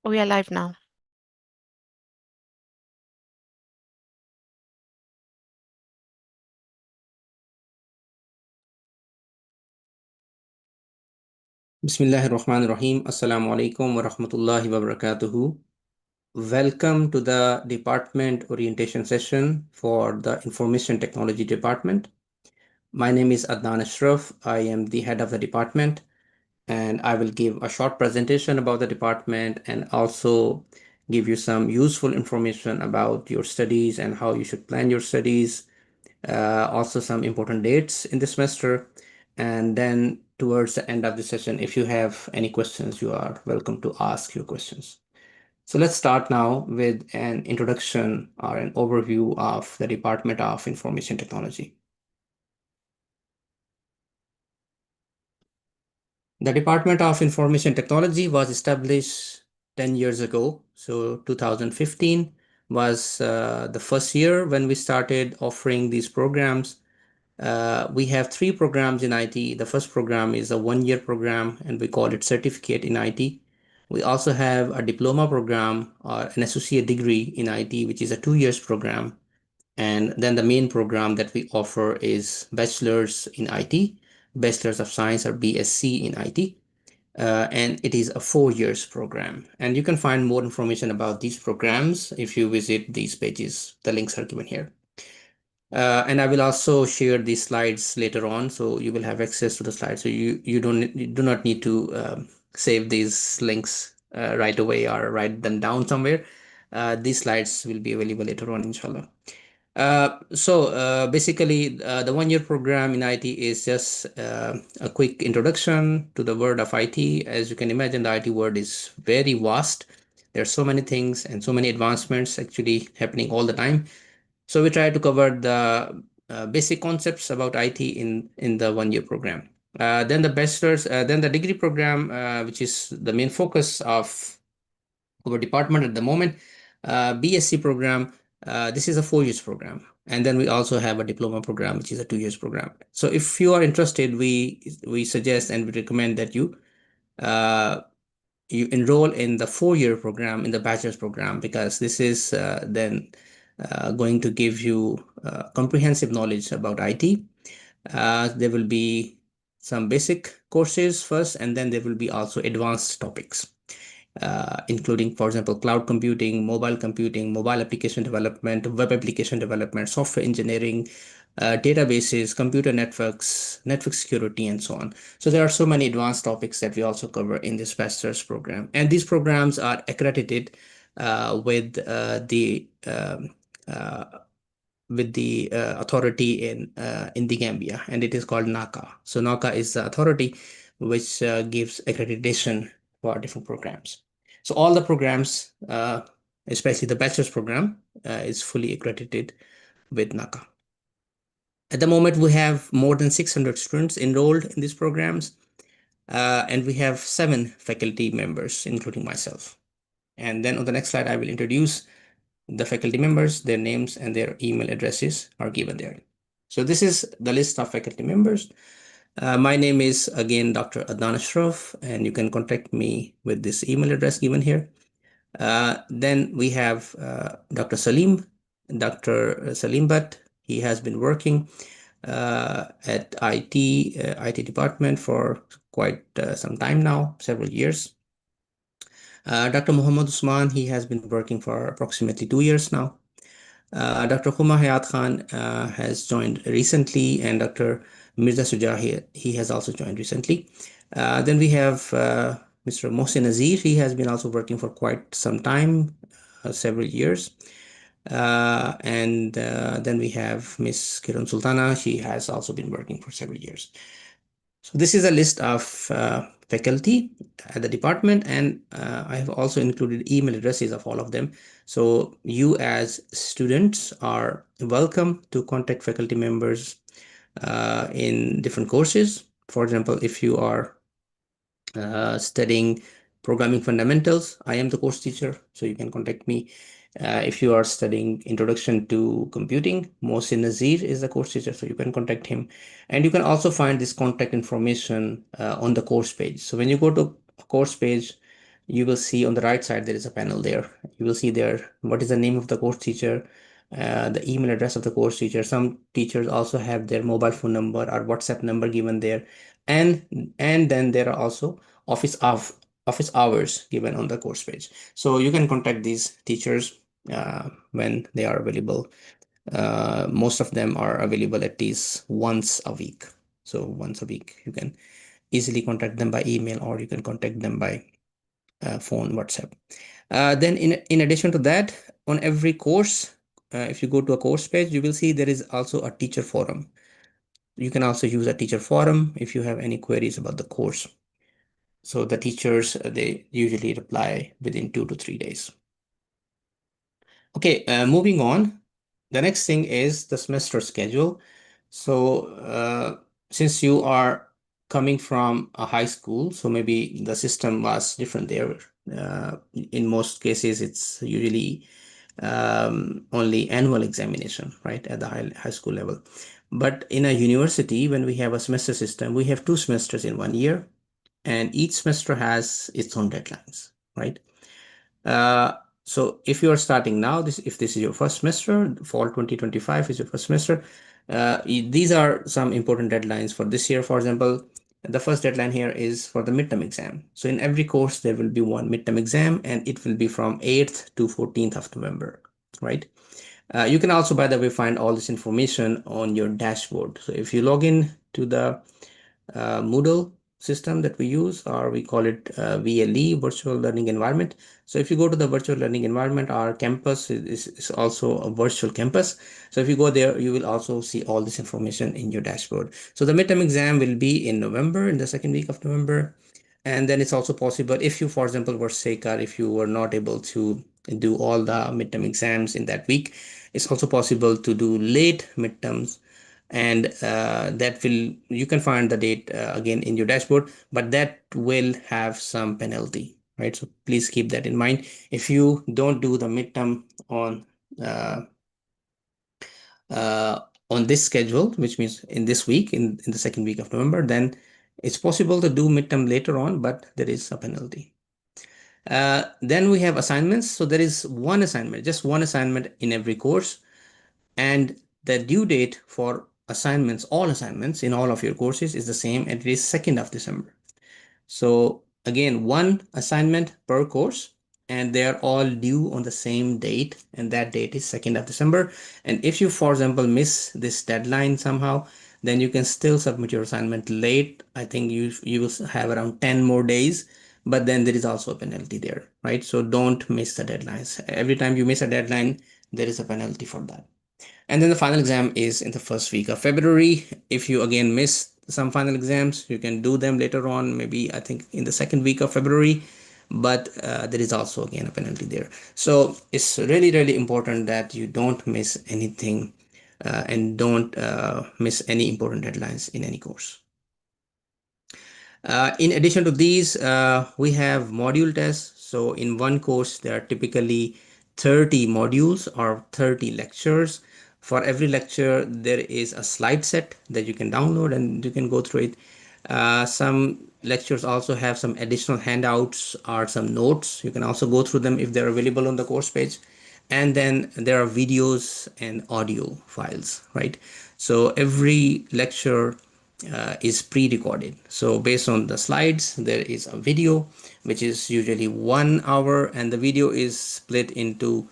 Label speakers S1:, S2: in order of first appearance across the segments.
S1: We are live now.
S2: Bismillahir Rahmanir Rahim. Assalamu alaikum wa rahmatullahi wa barakatuhu. Welcome to the department orientation session for the Information Technology Department. My name is Adnan Ashraf. I am the head of the department, and I will give a short presentation about the department and also give you some useful information about your studies and how you should plan your studies, also some important dates in the semester. And then towards the end of the session, if you have any questions, you are welcome to ask your questions. So let's start now with an introduction or an overview of the Department of Information Technology. The Department of Information Technology was established 10 years ago. So 2015 was the first year when we started offering these programs. We have three programs in IT. The first program is a one-year program, and we call it Certificate in IT. We also have a diploma program or an associate degree in IT, which is a 2 years program. And then the main program that we offer is Bachelor's in IT, Bachelor's of Science or BSc in IT. And it is a 4 years program. And you can find more information about these programs if you visit these pages. The links are given here. And I will also share these slides later on, so you will have access to the slides. So you do not need to save these links right away or write them down somewhere. These slides will be available later on, inshallah. Basically, the one-year program in IT is just a quick introduction to the world of IT. As you can imagine, the IT world is very vast. There are so many things and so many advancements actually happening all the time. So we try to cover the basic concepts about IT in the one-year program. Then the bachelor's, then the degree program, which is the main focus of our department at the moment. BSc program, this is a 4 years program. And then we also have a diploma program, which is a 2 years program. So if you are interested, we suggest and we recommend that uh, you enroll in the 4 year program in the bachelor's program, because this is then going to give you comprehensive knowledge about IT. There will be some basic courses first, and then there will be also advanced topics, including, for example, cloud computing, mobile application development, web application development, software engineering, databases, computer networks, network security, and so on. So there are so many advanced topics that we also cover in this bachelor's program. And these programs are accredited with the authority in the Gambia, and it is called NACA. So NACA is the authority which gives accreditation for different programs. So all the programs, especially the bachelor's program, is fully accredited with NACA. At the moment, we have more than 600 students enrolled in these programs, and we have 7 faculty members, including myself. And then on the next slide, I will introduce the faculty members. Their names and their email addresses are given there. So this is the list of faculty members. My name is again Dr. Adnan Ashraf, and you can contact me with this email address given here. Then we have Dr. Dr. Salim Bhatt. He has been working at IT department for quite some time now, several years. Dr. Muhammad Usman, he has been working for approximately 2 years now. Dr. Huma Hayat Khan has joined recently, and Dr. Mirza Sujahi, he has also joined recently. Then we have Mr. Mohsin Nazir. He has been also working for quite some time, several years. And then we have Miss Kiran Sultana. She has also been working for several years. So this is a list of faculty at the department, and I have also included email addresses of all of them. So you as students are welcome to contact faculty members in different courses. For example, if you are studying programming fundamentals, I am the course teacher, so you can contact me. If you are studying introduction to computing, Mohsin Nazir is the course teacher, so you can contact him. And you can also find this contact information on the course page. So when you go to a course page, you will see on the right side there is a panel there. You will see there what is the name of the course teacher, the email address of the course teacher. Some teachers also have their mobile phone number or WhatsApp number given there, and then there are also office hours given on the course page. So you can contact these teachers when they are available. Most of them are available at least once a week. So once a week, you can easily contact them by email, or you can contact them by phone, WhatsApp. Then in addition to that, on every course, if you go to a course page, you will see there is also a teacher forum. You can also use a teacher forum if you have any queries about the course. So the teachers, they usually reply within 2 to 3 days. Okay, moving on. The next thing is the semester schedule. So, since you are coming from a high school, so maybe the system was different there. In most cases, it's usually only annual examination, right, at the high school level. But in a university, when we have a semester system, we have 2 semesters in 1 year, and each semester has its own deadlines, right? Uh, so if you are starting now, if this is your first semester, fall 2025 is your first semester, these are some important deadlines for this year. For example, the first deadline here is for the midterm exam. So in every course, there will be one midterm exam, and it will be from 8th to 14th of November, right? You can also, by the way, find all this information on your dashboard. So if you log in to the Moodle system that we use, or we call it VLE, Virtual Learning Environment. So if you go to the virtual learning environment, our campus is also a virtual campus. So if you go there, you will also see all this information in your dashboard. So the midterm exam will be in November, in the second week of November. And then it's also possible if you, for example, were sick, or if you were not able to do all the midterm exams in that week, it's also possible to do late midterms, and that will, you can find the date again in your dashboard, but that will have some penalty, right? So please keep that in mind. If you don't do the midterm uh, uh, on this schedule, which means in this week, in the second week of November, then it's possible to do midterm later on, but there is a penalty. Then we have assignments. So there is one assignment, just one assignment in every course, and the due date for assignments, all assignments in all of your courses, is the same, and it is 2nd of December. So again, one assignment per course, and they are all due on the same date, and that date is 2nd of December. And if you, for example, miss this deadline somehow, then you can still submit your assignment late. I think you will have around 10 more days, but then there is also a penalty there, right? So don't miss the deadlines. Every time you miss a deadline, there is a penalty for that. And then the final exam is in the first week of February. If you again miss some final exams, you can do them later on, maybe I think in the second week of February. But there is also again a penalty there. So it's really, really important that you don't miss anything, and don't miss any important deadlines in any course. In addition to these, we have module tests. So in one course, there are typically 30 modules or 30 lectures. For every lecture, there is a slide set that you can download and you can go through it. Some lectures also have some additional handouts or some notes. You can also go through them if they're available on the course page. And then there are videos and audio files, right? So every lecture is pre-recorded. So based on the slides, there is a video which is usually 1 hour, and the video is split into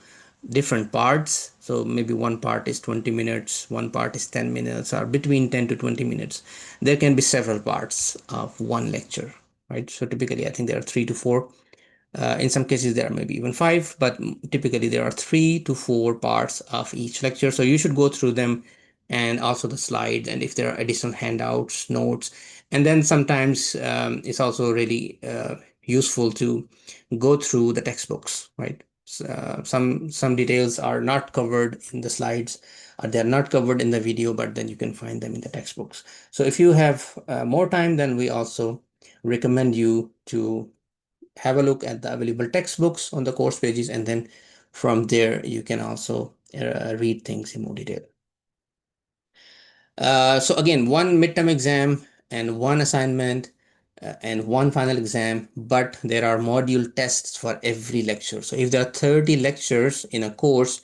S2: different parts. So maybe one part is 20 minutes, one part is 10 minutes, or between 10 to 20 minutes. There can be several parts of one lecture, right? So typically, I think there are 3 to 4. In some cases, there are maybe even 5, but typically there are 3 to 4 parts of each lecture. So you should go through them, and also the slides, and if there are additional handouts, notes. And then sometimes it's also really useful to go through the textbooks, right? Some details are not covered in the slides, or they're not covered in the video, but then you can find them in the textbooks. So if you have more time, then we also recommend you to have a look at the available textbooks on the course pages, and then from there you can also read things in more detail. So again, one midterm exam and one assignment, and one final exam, but there are module tests for every lecture. So if there are 30 lectures in a course,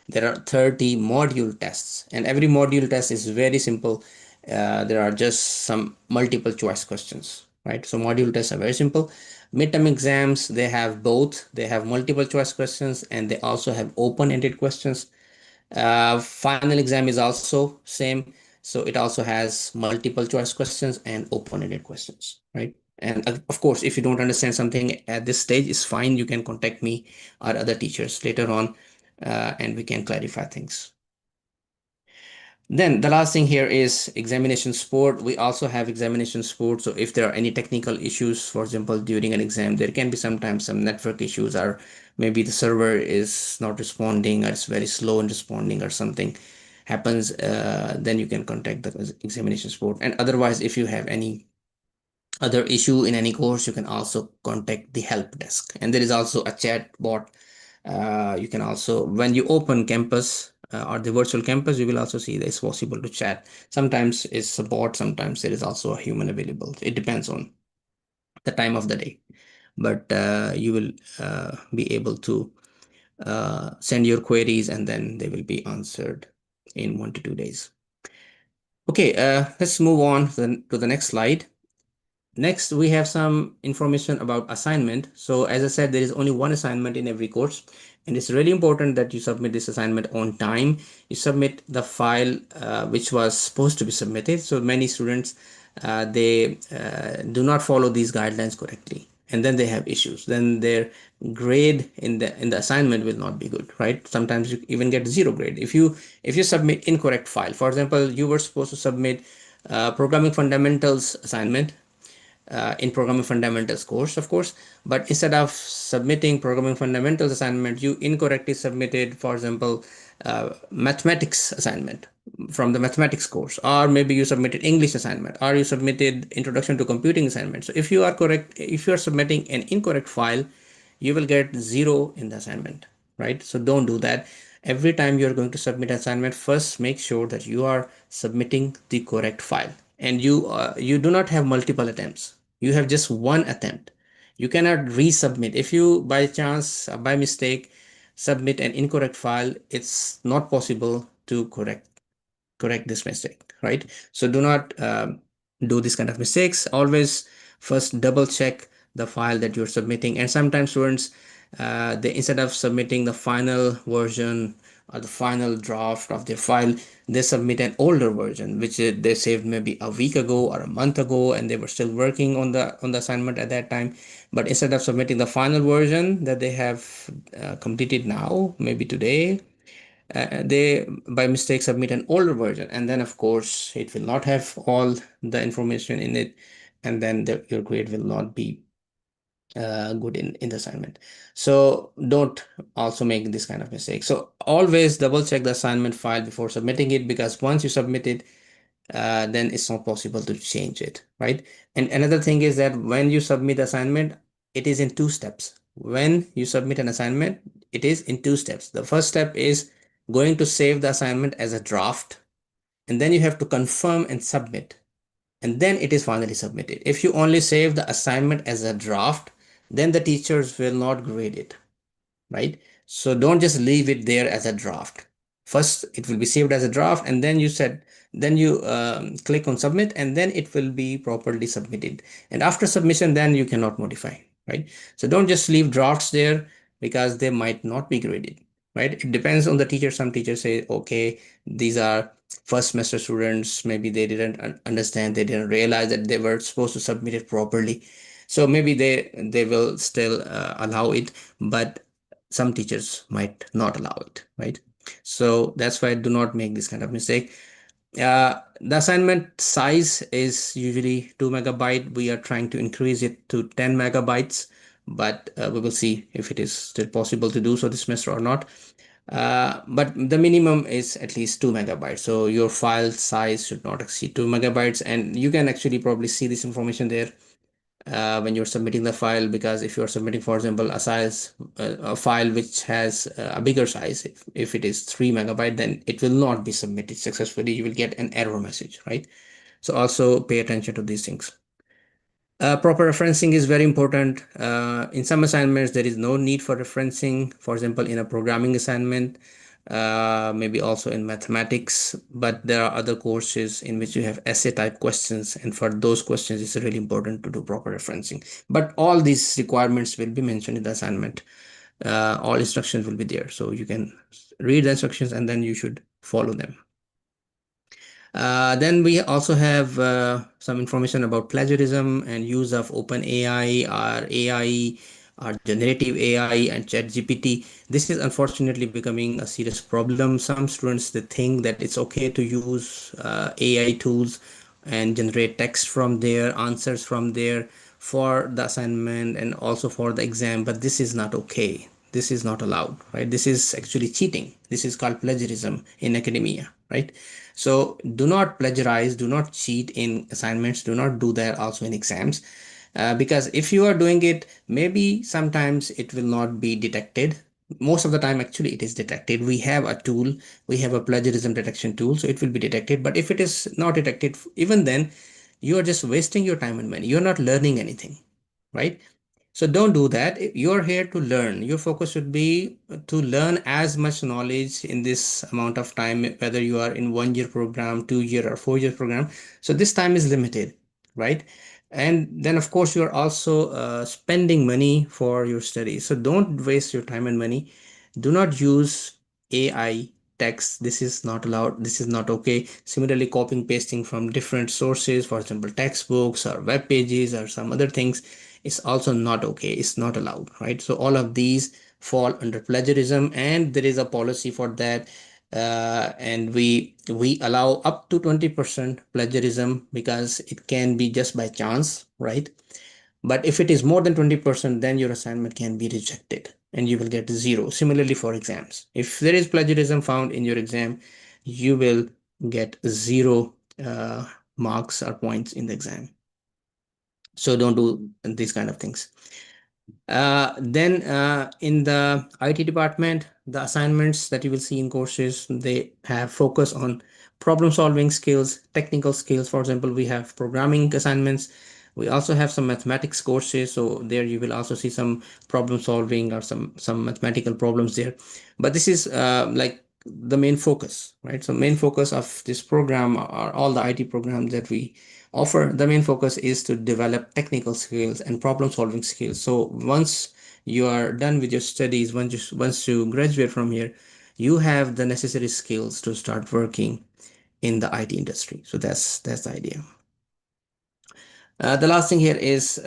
S2: there are 30 module tests, and every module test is very simple. There are just some multiple choice questions, right? So module tests are very simple. Midterm exams, they have both. They have multiple choice questions and they also have open-ended questions. Final exam is also same. So it also has multiple choice questions and open-ended questions, right? And of course, if you don't understand something at this stage, it's fine. You can contact me or other teachers later on, and we can clarify things. Then the last thing here is examination support. We also have examination support. So if there are any technical issues, for example, during an exam, there can be sometimes some network issues, or maybe the server is not responding or it's very slow in responding or something happens, then you can contact the examination support. And otherwise, if you have any other issue in any course, you can also contact the help desk. And there is also a chat bot. You can also, when you open campus or the virtual campus, you will also see that it's possible to chat. Sometimes it's a bot, sometimes there is also a human available. It depends on the time of the day. But you will be able to send your queries and then they will be answered in 1 to 2 days. Okay, let's move on to the next slide. Next, we have some information about assignment. So as I said, there is only one assignment in every course, and it's really important that you submit this assignment on time. You submit the file which was supposed to be submitted. So many students, they do not follow these guidelines correctly, and then they have issues. Then their grade in the assignment will not be good, right? Sometimes you even get zero grade if you submit incorrect file. For example, you were supposed to submit programming fundamentals assignment in programming fundamentals course, of course, but instead of submitting programming fundamentals assignment, you incorrectly submitted, for example, mathematics assignment from the mathematics course, or maybe you submitted English assignment, or you submitted introduction to computing assignment. So if you are submitting an incorrect file, you will get zero in the assignment, right? So don't do that. Every time you're going to submit an assignment, first make sure that you are submitting the correct file, and you do not have multiple attempts. You have just one attempt. You cannot resubmit. If you by chance, by mistake, submit an incorrect file, it's not possible to correct this mistake, right? So do not do this kind of mistakes. Always first double check the file that you're submitting. And sometimes students, they, instead of submitting the final version or the final draft of their file, they submit an older version which they saved maybe a week ago or a month ago, and they were still working on the assignment at that time. But instead of submitting the final version that they have completed now, maybe today, they by mistake submit an older version, and then of course it will not have all the information in it, and then your grade will not be good in the assignment. So don't also make this kind of mistake. So always double check the assignment file before submitting it, because once you submit it, then it's not possible to change it, right? And another thing is that when you submit assignment, it is in two steps. When you submit an assignment, it is in two steps. The first step is going to save the assignment as a draft, and then you have to confirm and submit, and then it is finally submitted. If you only save the assignment as a draft, then the teachers will not grade it, right? So don't just leave it there as a draft. First, it will be saved as a draft, and then you click on submit, and then it will be properly submitted. And after submission, then you cannot modify, right? So don't just leave drafts there, because they might not be graded, right? It depends on the teacher. Some teachers say, okay, these are first semester students, maybe they didn't understand, they didn't realize that they were supposed to submit it properly. So maybe they will still allow it, but some teachers might not allow it, right? So that's why do not make this kind of mistake. The assignment size is usually 2 MB. We are trying to increase it to 10 megabytes, but we will see if it is still possible to do so this semester or not. But the minimum is at least 2 MB. So your file size should not exceed 2 MB, and you can actually probably see this information there when you're submitting the file, because if you're submitting, for example, a file which has a bigger size, if it is 3 MB, then it will not be submitted successfully. You will get an error message, right? So also pay attention to these things. Proper referencing is very important. In some assignments, there is no need for referencing. For example, in a programming assignment, maybe also in mathematics, but there are other courses in which you have essay type questions. And for those questions, it's really important to do proper referencing. But all these requirements will be mentioned in the assignment. All instructions will be there. So you can read the instructions and then you should follow them. Then we also have some information about plagiarism and use of open AI or generative AI and ChatGPT. This is unfortunately becoming a serious problem. Some students they think that it's okay to use AI tools and generate text from there, answers from there for the assignment and also for the exam, but this is not okay. This is not allowed, right? This is actually cheating. This is called plagiarism in academia, right? So do not plagiarize, do not cheat in assignments, do not do that also in exams. Because if you are doing it, maybe sometimes it will not be detected. Most of the time, actually, it is detected. We have a tool, we have a plagiarism detection tool, so it will be detected. But if it is not detected, even then, you are just wasting your time and money. You're not learning anything, right? So don't do that. You're here to learn. Your focus should be to learn as much knowledge in this amount of time, whether you are in 1 year program, 2 year or 4 year program. So this time is limited, right? And then of course you are also spending money for your studies. So don't waste your time and money. Do not use AI text. This is not allowed. This is not okay. Similarly, copying pasting from different sources, for example, textbooks or web pages or some other things, is also not okay. It's not allowed, right? So all of these fall under plagiarism, and there is a policy for that. And we allow up to 20% plagiarism because it can be just by chance, right? But if it is more than 20%, then your assignment can be rejected and you will get zero. Similarly for exams, if there is plagiarism found in your exam, you will get zero marks or points in the exam. So don't do these kind of things. Then in the IT department, the assignments that you will see in courses, they have focus on problem solving skills, technical skills. For example, we have programming assignments. We also have some mathematics courses. So there you will also see some problem solving or some mathematical problems there. But this is like the main focus, right? So main focus of this program are all the IT programs that we offer. The main focus is to develop technical skills and problem solving skills. So once you are done with your studies, once you graduate from here, you have the necessary skills to start working in the IT industry. So that's the idea. The last thing here is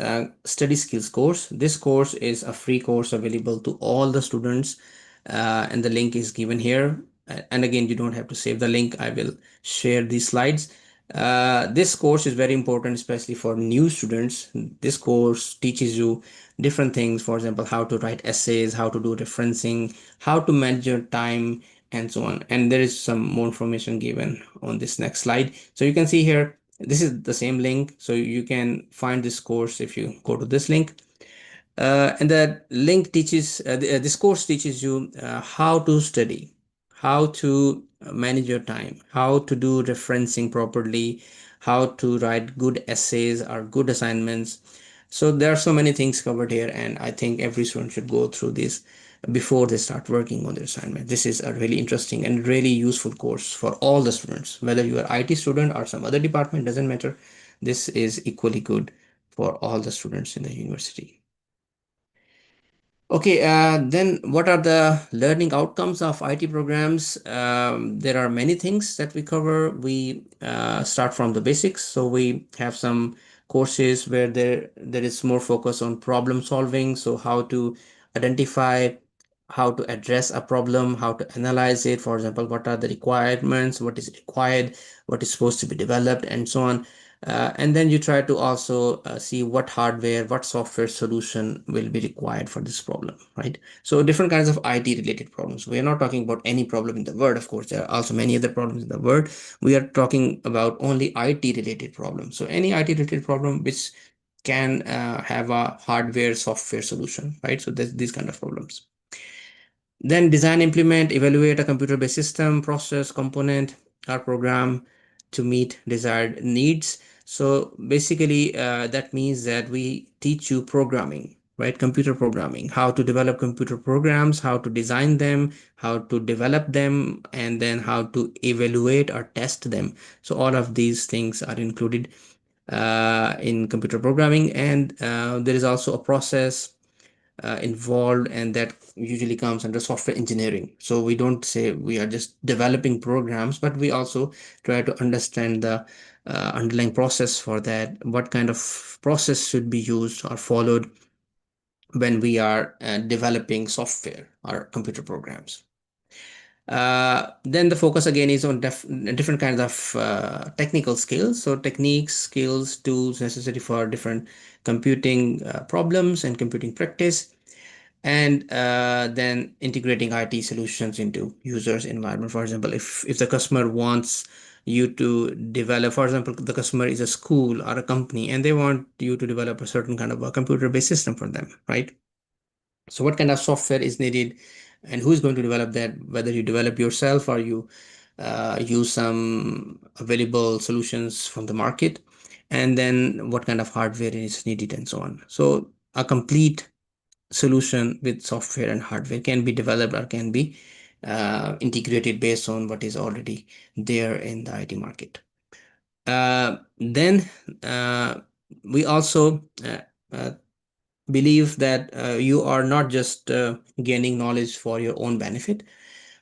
S2: study skills course. This course is a free course available to all the students, and the link is given here. And again, you don't have to save the link. I will share these slides. This course is very important, especially for new students. This course teaches you different things. For example, how to write essays, how to do referencing, how to manage your time, and so on. And there is some more information given on this next slide. So you can see here this is the same link, so you can find this course if you go to this link. And the link teaches this course teaches you how to study, how to manage your time, how to do referencing properly, how to write good essays or good assignments. So there are so many things covered here, and I think every student should go through this before they start working on their assignment. This is a really interesting and really useful course for all the students, whether you are IT student or some other department, doesn't matter. This is equally good for all the students in the university. Okay, then what are the learning outcomes of IT programs? There are many things that we cover. We start from the basics. So we have some courses where there is more focus on problem solving. So how to identify, how to address a problem, how to analyze it. For example, what are the requirements, what is required, what is supposed to be developed, and so on. And then you try to also see what hardware, what software solution will be required for this problem, right? So different kinds of IT related problems. We are not talking about any problem in the world. Of course, there are also many other problems in the world. We are talking about only IT related problems. So any IT related problem which can have a hardware software solution, right? So there's these kind of problems. Then design, implement, evaluate a computer-based system, process, component, or program to meet desired needs. So basically, that means that we teach you programming, right? Computer programming, how to develop computer programs, how to design them, how to develop them, and then how to evaluate or test them. So all of these things are included in computer programming, and there is also a process involved, and that usually comes under software engineering. So we don't say we are just developing programs, but we also try to understand the underlying process for that, what kind of process should be used or followed when we are developing software or computer programs. Then the focus again is on different kinds of technical skills. So techniques, skills, tools necessary for different computing problems and computing practice, and then integrating IT solutions into users' environment. For example, if the customer wants you to develop, for example, the customer is a school or a company, and they want you to develop a certain kind of a computer-based system for them, right? So what kind of software is needed, and who is going to develop that? Whether you develop yourself or you use some available solutions from the market, and then what kind of hardware is needed, and so on. So a complete solution with software and hardware can be developed or can be integrated based on what is already there in the IT market. Then we also uh, believe that you are not just gaining knowledge for your own benefit,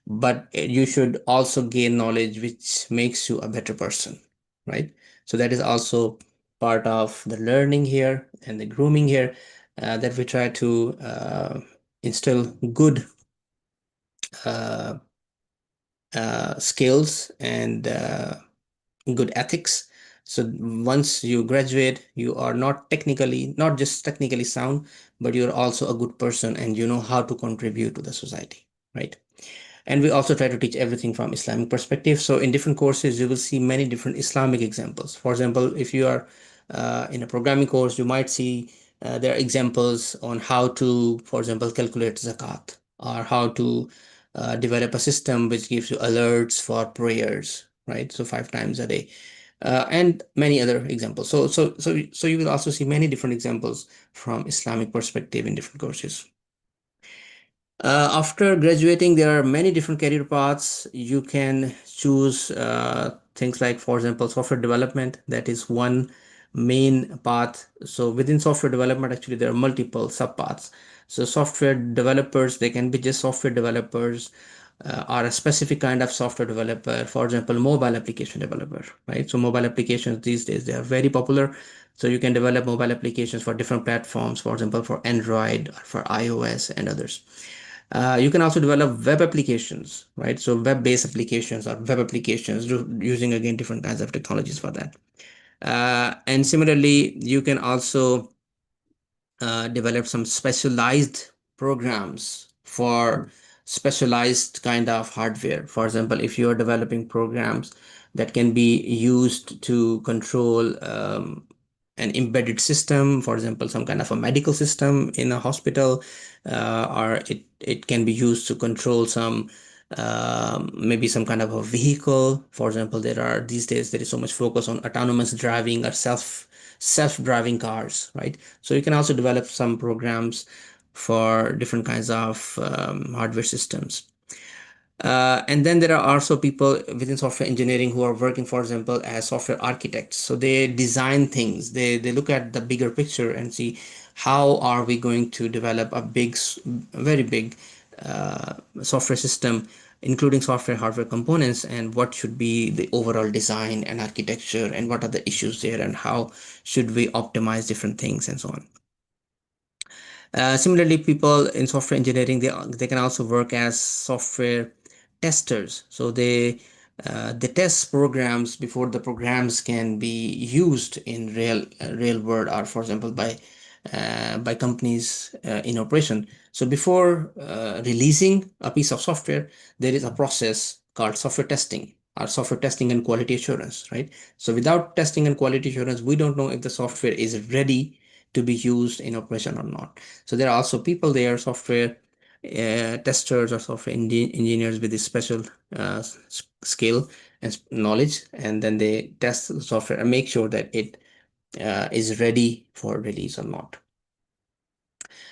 S2: but you should also gain knowledge which makes you a better person, right? So that is also part of the learning here and the grooming here, that we try to instill good uh, skills and good ethics. So once you graduate, you are not just technically sound, but you're also a good person and you know how to contribute to the society, right? And we also try to teach everything from Islamic perspective. So in different courses, you will see many different Islamic examples. For example, if you are in a programming course, you might see there are examples on how to, for example, calculate zakat, or how to develop a system which gives you alerts for prayers, right? So 5 times a day, and many other examples. So you will also see many different examples from Islamic perspective in different courses. After graduating, there are many different career paths. You can choose things like, for example, software development. That is one main path. So within software development, actually, there are multiple subpaths. So software developers, they can be just software developers, or a specific kind of software developer. For example, mobile application developer, right? So mobile applications these days, they are very popular. So you can develop mobile applications for different platforms, for example, for Android, or for iOS and others. You can also develop web applications, right? So web-based applications or web applications using again different kinds of technologies for that. And similarly, you can also develop some specialized programs for specialized kind of hardware. For example, if you are developing programs that can be used to control an embedded system, for example, some kind of a medical system in a hospital, or it can be used to control some maybe some kind of a vehicle. For example, there are these days there is so much focus on autonomous driving or self-driving cars, right? So you can also develop some programs for different kinds of hardware systems. And then there are also people within software engineering who are working, for example, as software architects. So they design things. They look at the bigger picture and see how are we going to develop a very big software system, including software hardware components, and what should be the overall design and architecture, and what are the issues there, and how should we optimize different things, and so on. Similarly, people in software engineering, they can also work as software testers. So they test programs before the programs can be used in real world, or for example by companies in operation. So before releasing a piece of software, there is a process called software testing, or software testing and quality assurance, right? So without testing and quality assurance, we don't know if the software is ready to be used in operation or not. So there are also people there, software testers or software engineers with this special skill, knowledge, and then they test the software and make sure that it is ready for release or not.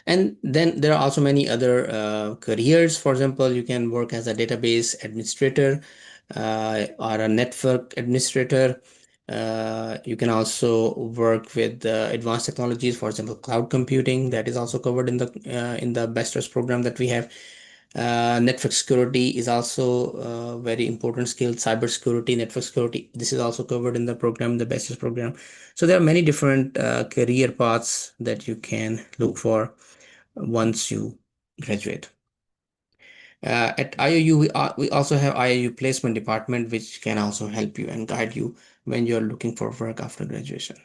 S2: And then there are also many other careers. For example, you can work as a database administrator or a network administrator. You can also work with advanced technologies, for example, cloud computing. That is also covered in the bachelor's program that we have. Network security is also a very important skill. Cyber security, network security. This is also covered in the program, the bachelor's program. So there are many different career paths that you can look for once you graduate. At IOU, we also have IOU placement department, which can also help you and guide you when you're looking for work after graduation.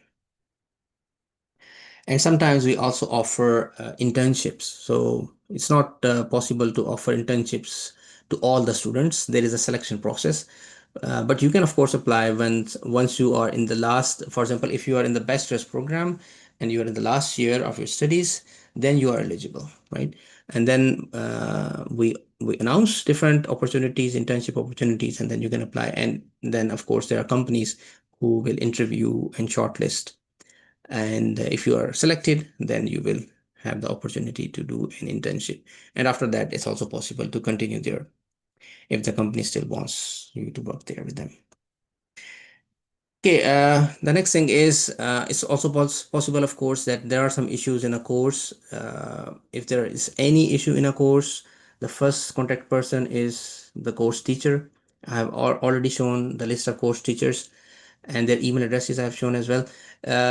S2: And sometimes we also offer internships. So it's not possible to offer internships to all the students. There is a selection process. But you can of course apply once you are in the last, for example, if you are in the bachelor's program and you are in the last year of your studies, then you are eligible, right? And then we announce different opportunities, internship opportunities, and then you can apply. And then of course there are companies who will interview and shortlist. And if you are selected, then you will have the opportunity to do an internship. And after that, it's also possible to continue there if the company still wants you to work there with them. Okay, the next thing is it's also possible, of course, that there are some issues in a course. If there is any issue in a course, the first contact person is the course teacher. I have already shown the list of course teachers and their email addresses I have shown as well.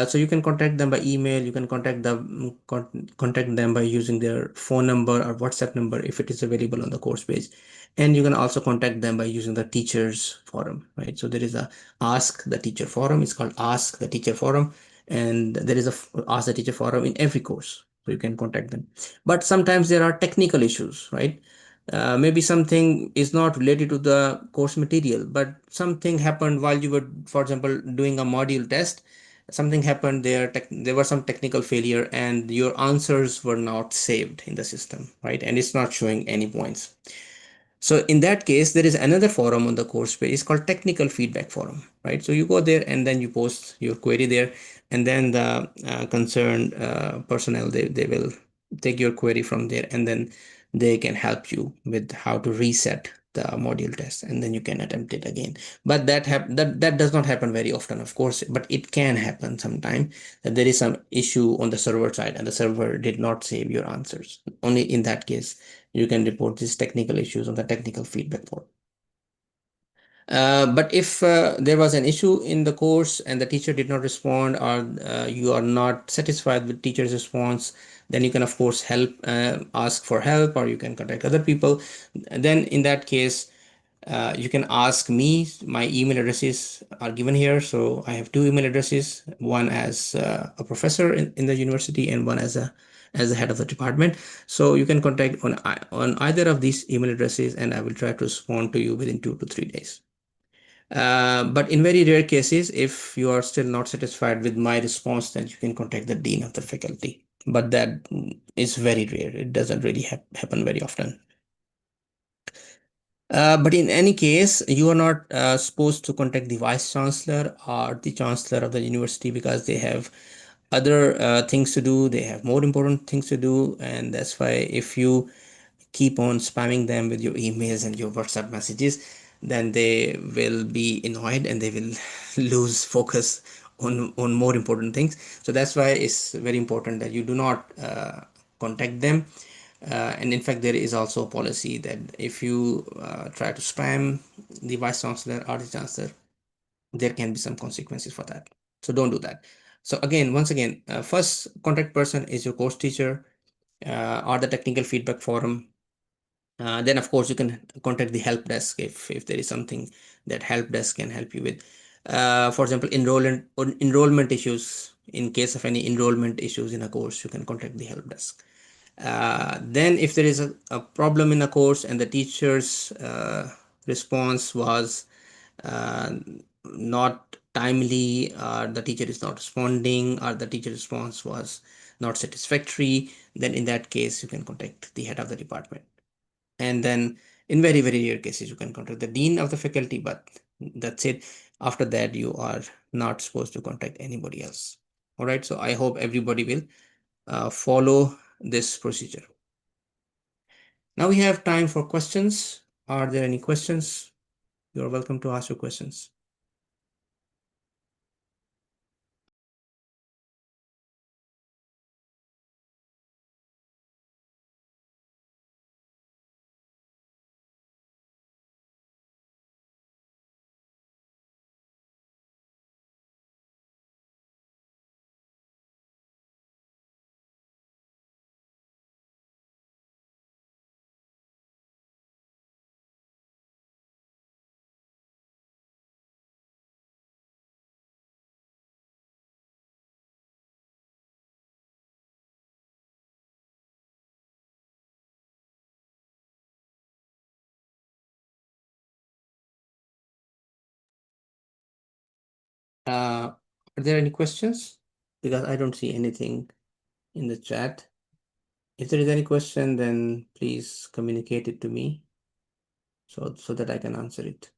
S2: So you can contact them by email. You can contact them by using their phone number or WhatsApp number if it is available on the course page. And you can also contact them by using the teachers forum, right? So there is a Ask the Teacher forum. It's called Ask the Teacher forum, and there is a Ask the Teacher forum in every course. So you can contact them. But sometimes there are technical issues, right? Maybe something is not related to the course material, but something happened while you were, for example, doing a module test. Something happened there, there was some technical failure, and your answers were not saved in the system, right? And it's not showing any points. So in that case, there is another forum on the course page. It's called Technical Feedback Forum, right? So you go there and then you post your query there, and then the concerned personnel, they will take your query from there, and then they can help you with how to reset the module test, and then you can attempt it again. But that does not happen very often, of course, but it can happen sometime that there is some issue on the server side and the server did not save your answers. Only in that case you can report these technical issues on the technical feedback forum. But if there was an issue in the course and the teacher did not respond, or you are not satisfied with teacher's response, then you can of course ask for help, or you can contact other people. Then in that case, you can ask me. My email addresses are given here. So I have two email addresses, one as a professor in the university and one as the head of the department. So you can contact on either of these email addresses, and I will try to respond to you within 2 to 3 days. But in very rare cases, if you are still not satisfied with my response, then you can contact the dean of the faculty. But that is very rare. It doesn't really happen very often. But in any case, you are not supposed to contact the vice chancellor or the chancellor of the university, because they have other things to do. They have more important things to do. And that's why if you keep on spamming them with your emails and your WhatsApp messages, then they will be annoyed and they will lose focus on more important things. So that's why it's very important that you do not contact them. And in fact, there is also a policy that if you try to spam the vice chancellor or the chancellor, there can be some consequences for that. So don't do that. So again, once again, first contact person is your course teacher or the technical feedback forum. Then of course you can contact the help desk if there is something that help desk can help you with. For example, enrollment issues. In case of any enrollment issues in a course, you can contact the help desk. Then if there is a problem in a course and the teacher's response was uh, not timely, or the teacher is not responding, or the teacher response was not satisfactory, then in that case you can contact the head of the department. And then in very rare cases you can contact the dean of the faculty, but That's it. After that, you are not supposed to contact anybody else. All right. So I hope everybody will follow this procedure. Now we have time for questions. Are there any questions? You're welcome to ask your questions. Are there any questions? Because I don't see anything in the chat. If there is any question, then please communicate it to me so that I can answer it.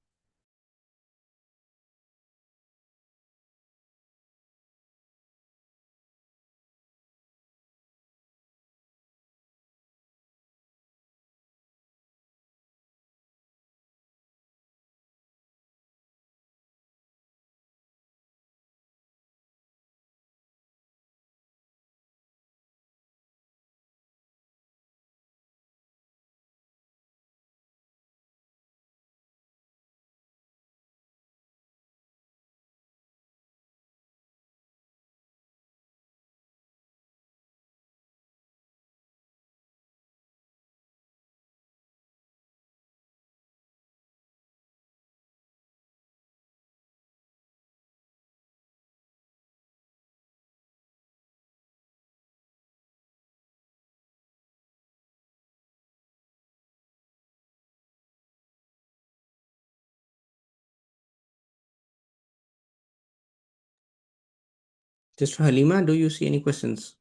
S2: Just for Halima, do you see any questions?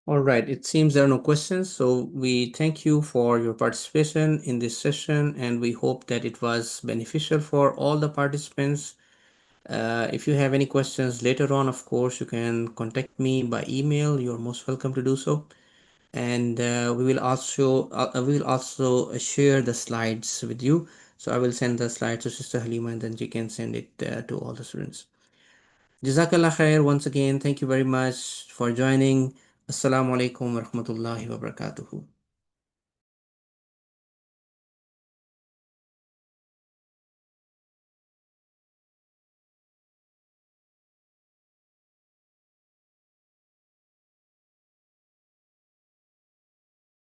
S2: All right, it seems there are no questions. So we thank you for your participation in this session, and we hope that it was beneficial for all the participants. If you have any questions later on, of course, you can contact me by email. You're most welcome to do so. And we will also share the slides with you So I will send the slides to Sister Halima and then she can send it to all the students. Jazakallah khair once again. Thank you very much for joining. Assalamu alaikum wa rahmatullahi wa barakatuhu.